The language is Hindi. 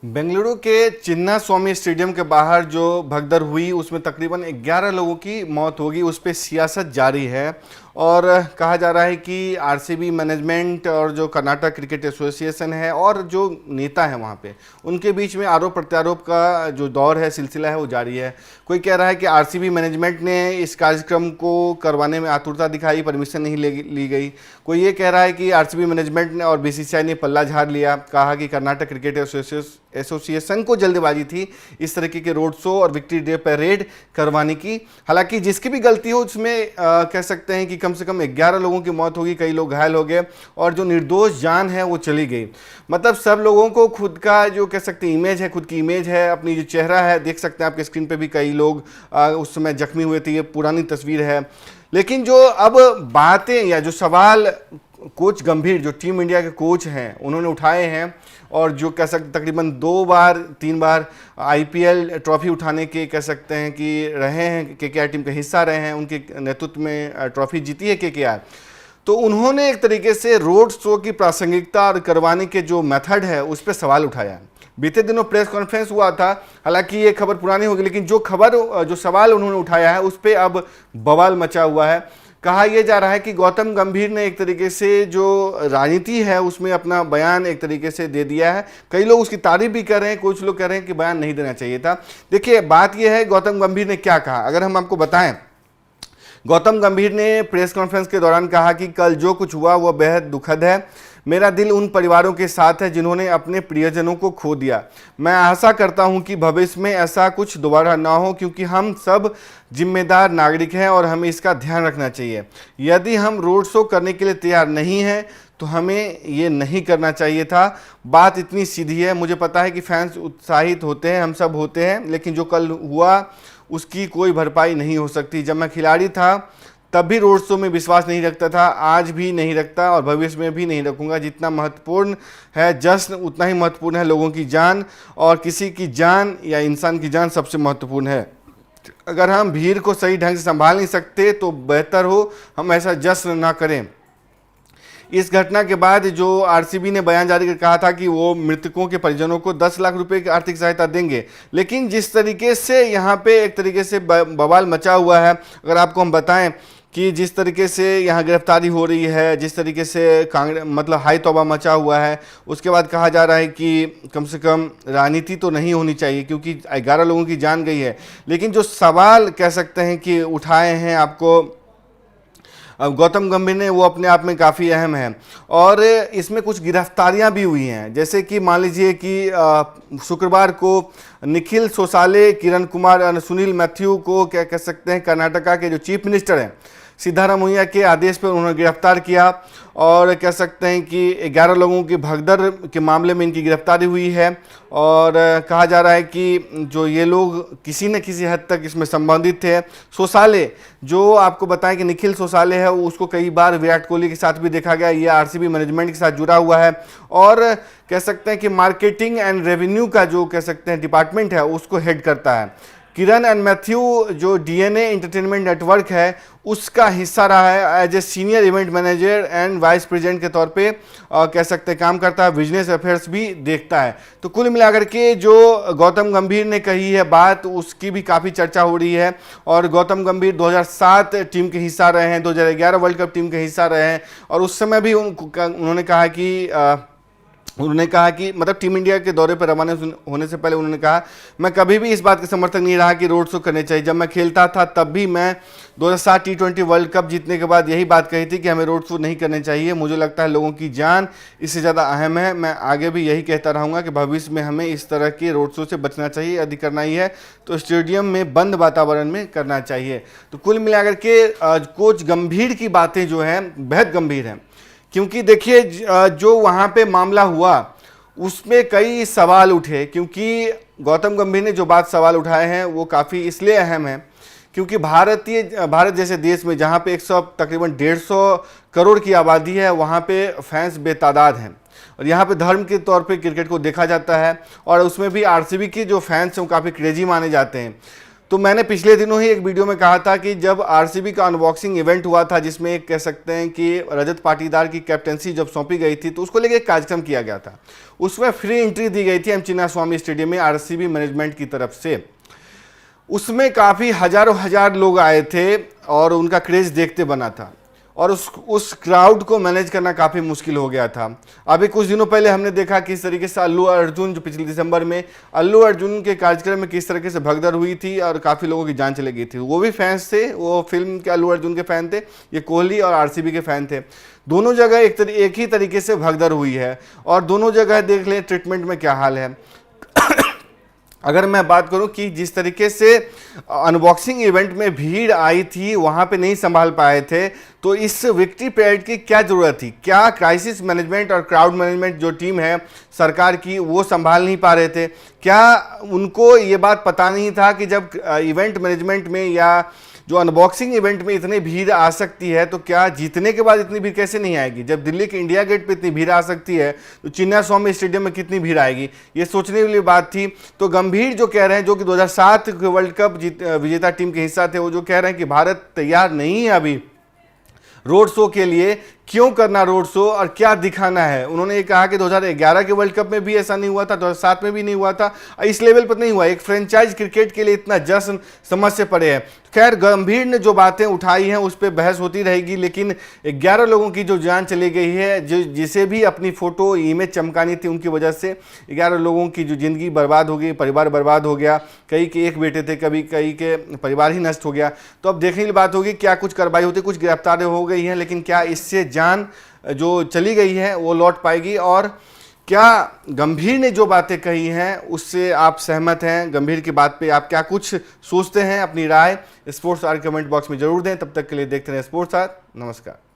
बेंगलुरु के चिन्ना स्वामी स्टेडियम के बाहर जो भगदड़ हुई उसमें तकरीबन 11 लोगों की मौत होगी। उस पर सियासत जारी है और कहा जा रहा है कि आरसीबी मैनेजमेंट और जो कर्नाटक क्रिकेट एसोसिएशन है और जो नेता है वहाँ पे उनके बीच में आरोप प्रत्यारोप का जो दौर है, सिलसिला है, वो जारी है। कोई कह रहा है कि आरसीबी मैनेजमेंट ने इस कार्यक्रम को करवाने में आतुरता दिखाई, परमिशन नहीं ली गई। कोई ये कह रहा है कि आरसीबी मैनेजमेंट ने और बीसीसीआई ने पल्ला झाड़ लिया, कहा कि कर्नाटक क्रिकेट एसोसिएशन को जल्दबाजी थी इस तरीके के रोड शो और विक्ट्री डे परेड करवाने की। हालांकि जिसकी भी गलती हो उसमें कह सकते हैं कि कम से कम 11 लोगों की मौत होगी, कई लोग घायल हो गए और जो निर्दोष जान है वो चली गई। मतलब सब लोगों को खुद का जो कह सकते हैं इमेज है, खुद की इमेज है, अपनी जो चेहरा है, देख सकते हैं आपके स्क्रीन पे भी कई लोग उस समय जख्मी हुए थे, ये पुरानी तस्वीर है। लेकिन जो अब बातें या जो सवाल कोच गंभीर जो टीम इंडिया के कोच हैं उन्होंने उठाए हैं और जो कह सकते तकरीबन 2-3 बार आईपीएल ट्रॉफी उठाने के कह सकते हैं कि रहे हैं, केकेआर टीम का हिस्सा रहे हैं, उनके नेतृत्व में ट्रॉफी जीती है केकेआर। तो उन्होंने एक तरीके से रोड शो की प्रासंगिकता और करवाने के जो मेथड है उस पर सवाल उठाया। बीते दिनों प्रेस कॉन्फ्रेंस हुआ था, हालांकि ये खबर पुरानी होगी, लेकिन जो सवाल उन्होंने उठाया है उस पर अब बवाल मचा हुआ है। कहा यह जा रहा है कि गौतम गंभीर ने एक तरीके से जो राजनीति है उसमें अपना बयान एक तरीके से दे दिया है। कई लोग उसकी तारीफ भी कर रहे हैं, कुछ लोग कह रहे हैं कि बयान नहीं देना चाहिए था। देखिए बात यह है गौतम गंभीर ने क्या कहा, अगर हम आपको बताएं। गौतम गंभीर ने प्रेस कॉन्फ्रेंस के दौरान कहा कि कल जो कुछ हुआ वह बेहद दुखद है। मेरा दिल उन परिवारों के साथ है जिन्होंने अपने प्रियजनों को खो दिया। मैं आशा करता हूं कि भविष्य में ऐसा कुछ दोबारा ना हो, क्योंकि हम सब जिम्मेदार नागरिक हैं और हमें इसका ध्यान रखना चाहिए। यदि हम रोड शो करने के लिए तैयार नहीं हैं तो हमें ये नहीं करना चाहिए था। बात इतनी सीधी है। मुझे पता है कि फैंस उत्साहित होते हैं, हम सब होते हैं, लेकिन जो कल हुआ उसकी कोई भरपाई नहीं हो सकती। जब मैं खिलाड़ी था तब भी रोड शो में विश्वास नहीं रखता था, आज भी नहीं रखता और भविष्य में भी नहीं रखूंगा। जितना महत्वपूर्ण है जश्न, उतना ही महत्वपूर्ण है लोगों की जान, और किसी की जान या इंसान की जान सबसे महत्वपूर्ण है। अगर हम भीड़ को सही ढंग से संभाल नहीं सकते तो बेहतर हो हम ऐसा जश्न ना करें। इस घटना के बाद जो आरसीबी ने बयान जारी कर कहा था कि वो मृतकों के परिजनों को 10 लाख रुपए की आर्थिक सहायता देंगे, लेकिन जिस तरीके से यहाँ पे एक तरीके से बवाल मचा हुआ है, अगर आपको हम बताएं कि जिस तरीके से यहाँ गिरफ्तारी हो रही है, जिस तरीके से मतलब हाई तौबा मचा हुआ है, उसके बाद कहा जा रहा है कि कम से कम राजनीति तो नहीं होनी चाहिए क्योंकि 11 लोगों की जान गई है। लेकिन जो सवाल कह सकते हैं कि उठाए हैं आपको गौतम गंभीर ने, वो अपने आप में काफ़ी अहम है और इसमें कुछ गिरफ्तारियां भी हुई हैं। जैसे कि मान लीजिए कि शुक्रवार को निखिल सोसाले, किरण कुमार, सुनील मैथ्यू को क्या कह सकते हैं कर्नाटका के जो चीफ मिनिस्टर हैं सिद्धारमैया के आदेश पर उन्होंने गिरफ्तार किया और कह सकते हैं कि 11 लोगों की भगदड़ के मामले में इनकी गिरफ्तारी हुई है। और कहा जा रहा है कि जो ये लोग किसी न किसी हद तक इसमें संबंधित थे। सोसाले, जो आपको बताएं कि निखिल सोसाले है, उसको कई बार विराट कोहली के साथ भी देखा गया, ये आरसीबी मैनेजमेंट के साथ जुड़ा हुआ है और कह सकते हैं कि मार्केटिंग एंड रेवेन्यू का जो कह सकते हैं डिपार्टमेंट है उसको हेड करता है। किरण एंड मैथ्यू जो डीएनए एंटरटेनमेंट नेटवर्क है उसका हिस्सा रहा है, as a senior event manager and vice president के तौर पे कह सकते हैं काम करता है, बिजनेस अफेयर्स भी देखता है। तो कुल मिलाकर के जो गौतम गंभीर ने कही है बात, उसकी भी काफ़ी चर्चा हो रही है। और गौतम गंभीर 2007 टीम के हिस्सा रहे हैं, 2011 वर्ल्ड कप टीम के हिस्सा रहे हैं और उस समय भी उन्होंने कहा कि मतलब टीम इंडिया के दौरे पर रवाना होने से पहले उन्होंने कहा, मैं कभी भी इस बात के समर्थक नहीं रहा कि रोड शो करने चाहिए। जब मैं खेलता था तब भी मैं 2007 T20 वर्ल्ड कप जीतने के बाद यही बात कही थी कि हमें रोड शो नहीं करने चाहिए। मुझे लगता है लोगों की जान इससे ज़्यादा अहम है। मैं आगे भी यही कहता रहूँगा कि भविष्य में हमें इस तरह के रोड शो से बचना चाहिए। यदि करना ही है तो स्टेडियम में बंद वातावरण में करना चाहिए। तो कुल मिलाकर के कोच गंभीर की बातें जो हैं बेहद गंभीर हैं, क्योंकि देखिए जो वहाँ पे मामला हुआ उसमें कई सवाल उठे। क्योंकि गौतम गंभीर ने जो सवाल उठाए हैं वो काफ़ी इसलिए अहम है क्योंकि भारत जैसे देश में जहाँ पे तकरीबन 150 करोड़ की आबादी है, वहाँ पे फैंस बेतादाद हैं और यहाँ पे धर्म के तौर पे क्रिकेट को देखा जाता है और उसमें भी आरसीबी के जो फैंस हैं वो काफ़ी क्रेजी माने जाते हैं। तो मैंने पिछले दिनों ही एक वीडियो में कहा था कि जब आरसीबी का अनबॉक्सिंग इवेंट हुआ था, जिसमें एक कह सकते हैं कि रजत पाटीदार की कैप्टनसी जब सौंपी गई थी, तो उसको लेकर एक कार्यक्रम किया गया था। उसमें फ्री एंट्री दी गई थी एम चिन्नास्वामी स्टेडियम में आरसीबी मैनेजमेंट की तरफ से। उसमें काफ़ी हजारों हजार लोग आए थे और उनका क्रेज देखते बना था, और उस क्राउड को मैनेज करना काफ़ी मुश्किल हो गया था। अभी कुछ दिनों पहले हमने देखा किस तरीके से अल्लू अर्जुन, जो पिछले दिसंबर में अल्लू अर्जुन के कार्यक्रम में किस तरीके से भगदड़ हुई थी और काफ़ी लोगों की जान चली गई थी। वो भी फैंस थे, वो फिल्म के अल्लू अर्जुन के फ़ैन थे, ये कोहली और आरसीबी के फ़ैन थे। दोनों जगह एक ही तरीके से भगदड़ हुई है, और दोनों जगह देख लें ट्रीटमेंट में क्या हाल है। अगर मैं बात करूं कि जिस तरीके से अनबॉक्सिंग इवेंट में भीड़ आई थी, वहां पे नहीं संभाल पाए थे, तो इस विक्ट्री परेड की क्या ज़रूरत थी? क्या क्राइसिस मैनेजमेंट और क्राउड मैनेजमेंट जो टीम है सरकार की, वो संभाल नहीं पा रहे थे? क्या उनको ये बात पता नहीं था कि जब इवेंट मैनेजमेंट में या जो अनबॉक्सिंग इवेंट में इतनी भीड़ आ सकती है, तो क्या जीतने के बाद इतनी भीड़ कैसे नहीं आएगी? जब दिल्ली के इंडिया गेट पे इतनी भीड़ आ सकती है, तो चिन्नास्वामी स्टेडियम में कितनी भीड़ आएगी? ये सोचने वाली बात थी। तो गंभीर जो कह रहे हैं, जो कि 2007 के वर्ल्ड कप विजेता टीम के हिस्सा थे, वो जो कह रहे हैं कि भारत तैयार नहीं है अभी रोड शो के लिए। क्यों करना रोड शो और क्या दिखाना है? उन्होंने ये कहा कि 2011 के वर्ल्ड कप में भी ऐसा नहीं हुआ था, 2007 में भी नहीं हुआ था, इस लेवल पर नहीं हुआ। एक फ्रेंचाइज क्रिकेट के लिए इतना जश्न समझ से पड़े हैं। खैर, गंभीर ने जो बातें उठाई हैं उस पर बहस होती रहेगी, लेकिन 11 लोगों की जो जान चली गई है, जिसे भी अपनी फोटो इमेज चमकानी थी, उनकी वजह से 11 लोगों की जो जिंदगी बर्बाद हो गई, परिवार बर्बाद हो गया। कई के एक बेटे थे, कई के परिवार ही नष्ट हो गया। तो अब देखने की बात होगी क्या कुछ कार्रवाई होती, कुछ गिरफ्तारी हो गई हैं, लेकिन क्या इससे जान जो चली गई है वो लौट पाएगी? और क्या गंभीर ने जो बातें कही हैं उससे आप सहमत हैं? गंभीर की बात पे आप क्या कुछ सोचते हैं? अपनी राय स्पोर्ट्स आर कमेंट बॉक्स में जरूर दें। तब तक के लिए देखते रहें स्पोर्ट्स आर। नमस्कार।